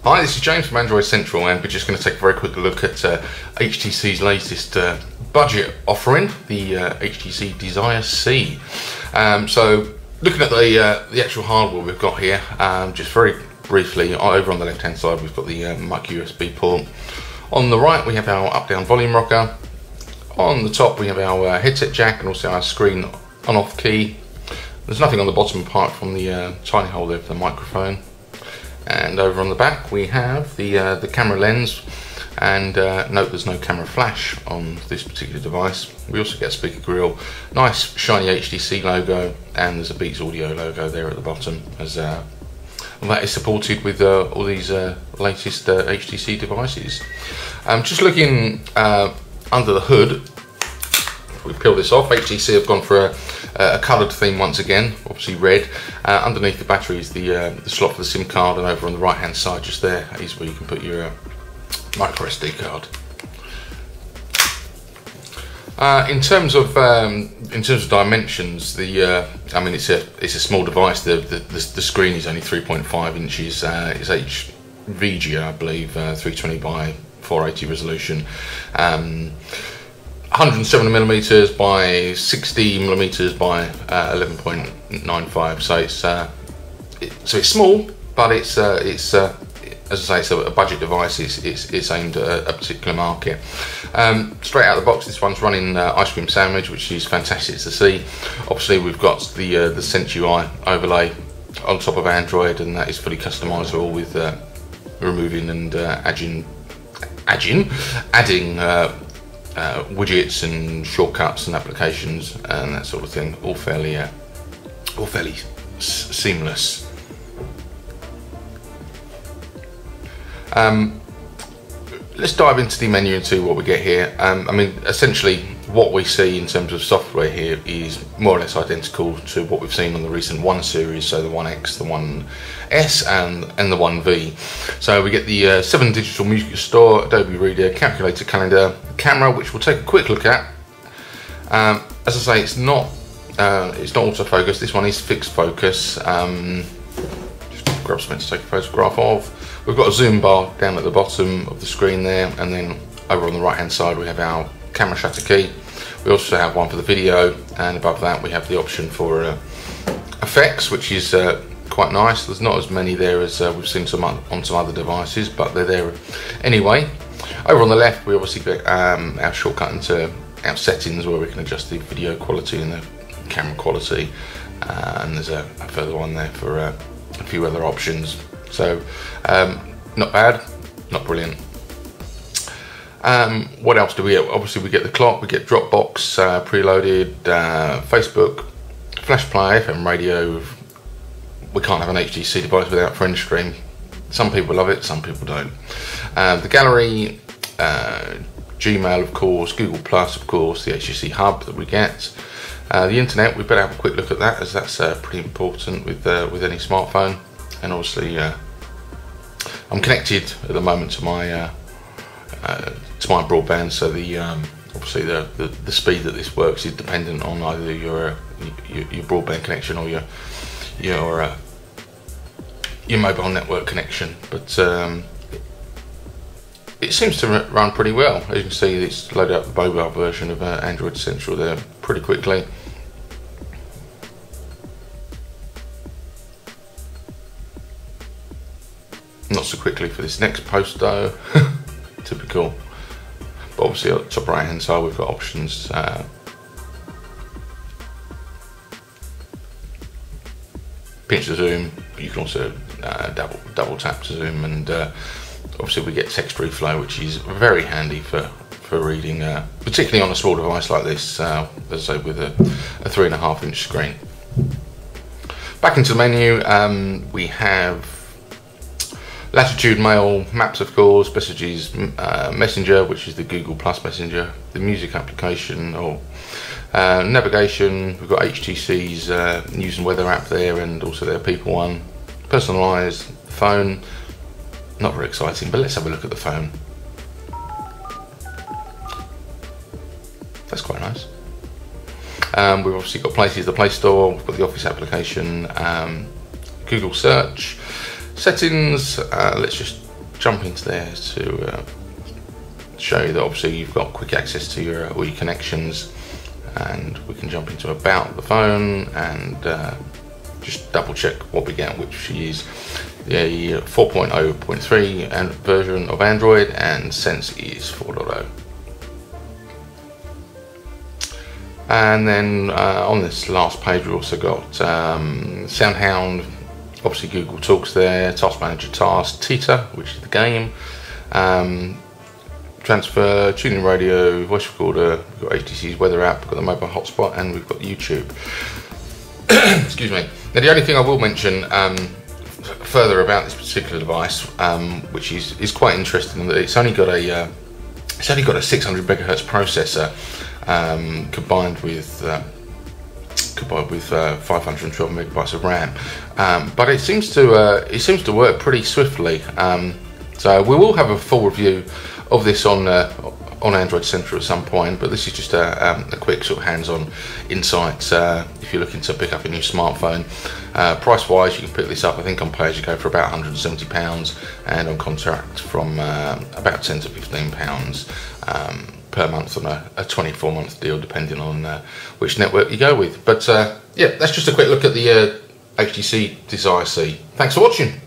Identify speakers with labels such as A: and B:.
A: Hi, this is James from Android Central, and we're just going to take a very quick look at HTC's latest budget offering, the HTC Desire C. So looking at the actual hardware we've got here, just very briefly, over on the left hand side we've got the micro USB port. On the right we have our up-down volume rocker. On the top we have our headset jack and also our screen on-off key. There's nothing on the bottom apart from the tiny hole there for the microphone. And over on the back we have the camera lens, and note there's no camera flash on this particular device. We also get a speaker grill, nice shiny HTC logo, and there's a Beats Audio logo there at the bottom, as that is supported with all these latest HTC devices. Just looking under the hood, if we peel this off, HTC have gone for a coloured theme once again, obviously red. Underneath the battery is the slot for the SIM card, and over on the right hand side just there is where you can put your micro SD card. In terms of dimensions, I mean it's a small device. The screen is only 3.5 inches. It's HVGA, I believe, 320 by 480 resolution. 107mm by 60mm by 11.95. So it's small, but it's as I say, it's a budget device. It's aimed at a particular market. Straight out of the box, this one's running Ice Cream Sandwich, which is fantastic to see. Obviously, we've got the Sense UI overlay on top of Android, and that is fully customizable with removing and adding widgets and shortcuts and applications and that sort of thing. All fairly seamless. Let's dive into the menu and see what we get here. I mean, essentially what we see in terms of software here is more or less identical to what we've seen on the recent 1 series, so the 1X, the 1S and the 1V. So we get the 7 digital music store, Adobe Reader, calculator, calendar, camera, which we'll take a quick look at. As I say, it's not autofocus. This one is fixed focus. Just grab something to take a photograph of. We've got a zoom bar down at the bottom of the screen there, and then over on the right hand side we have our camera shutter key. We also have one for the video, and above that we have the option for effects, which is quite nice. There's not as many there as we've seen on some other devices, but they're there anyway. Over on the left we obviously get our shortcut into our settings, where we can adjust the video quality and the camera quality, and there's a further one there for a few other options. So not bad, not brilliant. What else do we get? Obviously we get the clock, we get Dropbox preloaded, Facebook, Flash Player, FM radio. We can't have an HTC device without FriendStream. Some people love it, some people don't. The gallery, Gmail of course, Google Plus of course, the HTC Hub that we get. The internet, we better have a quick look at that, as that's pretty important with any smartphone. And obviously I'm connected at the moment to my broadband, so obviously the speed that this works is dependent on either your broadband connection or your mobile network connection. But it seems to run pretty well. As you can see, it's loaded up the mobile version of Android Central there pretty quickly. Not so quickly for this next post though. Typical. But obviously at the top right hand side we've got options. Pinch to zoom. You can also double tap to zoom, and obviously we get text reflow, which is very handy for reading, particularly on a small device like this, as I say, with a 3.5 inch screen. Back into the menu, we have latitude, mail, maps of course, messages, messenger, which is the Google Plus messenger, the music application, or navigation. We've got HTC's news and weather app there, and also their people one. Personalised, phone, not very exciting, but let's have a look at the phone. That's quite nice. We've obviously got places, the Play Store, we've got the Office application, Google search, settings. Let's just jump into there to show you that obviously you've got quick access to your all your connections, and we can jump into about the phone and just double check what we get, which is the 4.0.3 and version of Android, and Sense is 4.0. And then on this last page we also got SoundHound, obviously Google Talks there, Task Manager Task, Tita, which is the game, transfer, tuning radio, voice recorder, we've got HTC's weather app, we've got the mobile hotspot, and we've got YouTube. Excuse me. Now the only thing I will mention further about this particular device, which is quite interesting, that it's only got a 600 megahertz processor combined with 512 megabytes of RAM, but it seems to work pretty swiftly. So we will have a full review of this on Android Central at some point, but this is just a quick sort of hands-on insight if you're looking to pick up a new smartphone. Price-wise, you can pick this up, I think, on pay-as-you-go for about £170, and on contract from about £10 to £15 per month on a 24-month deal, depending on which network you go with. But yeah, that's just a quick look at the HTC Desire C. Thanks for watching.